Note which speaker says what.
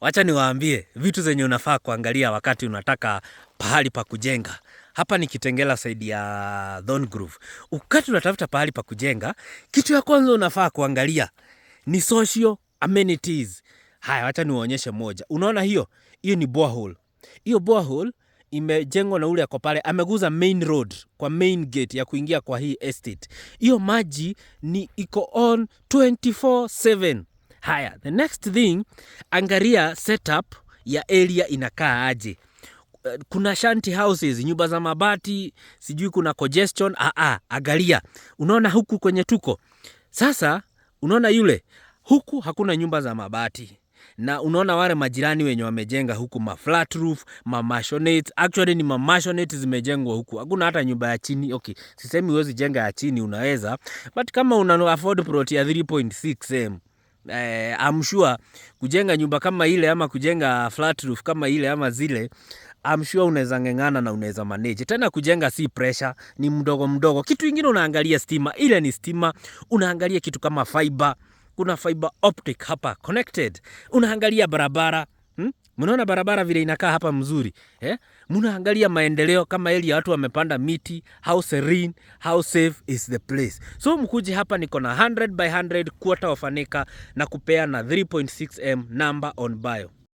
Speaker 1: Wacha niwaambie vitu zenye unafaa kuangalia wakati unataka pahali pa kujenga. Hapa ni Kitengela side ya Thorn Grove. Wakati unatafuta pahali pa kujenga, kitu ya kwanza unafaa kuangalia ni social amenities. Haya, wacha niwaonyeshe moja. Unaona hiyo? Hiyo ni borehole. Hiyo borehole imejengwa na ule ako pale, ameguza main road kwa main gate ya kuingia kwa hii estate. Hiyo maji ni iko on 24/7. Haya, the next thing, angalia setup ya area inakaa aje. Kuna shanty houses, nyumba za mabati, sijui kuna congestion. Angalia. Unaona huku kwenye tuko. Sasa, unaona yule, huku hakuna nyumba za mabati. Na unaona wale majirani wenye wamejenga huku ma flat roof, ma maisonette, actually ni ma maisonette zimejengwa huku. Hakuna hata nyumba ya chini. Okay, sisemi huwezi jenga ya chini, unaweza. But kama una afford plot ya 3.6M, I'm sure kujenga nyumba kama ile ama kujenga flat roof kama ile ama zile, I'm sure unaweza ngengana na unaweza manage. Tena kujenga si pressure, ni mdogo mdogo. Kitu kingine unaangalia stima, ile ni stima. Unaangalia kitu kama fiber, kuna fiber optic hapa connected. Unaangalia barabara. Mnaona barabara vile inakaa hapa mzuri. Mnaangalia maendeleo kama ile watu wamepanda miti, how serene, how safe is the place. So mkuje hapa niko na 100 by 100 quarter of an acre na kupea na 3.6M number on bio.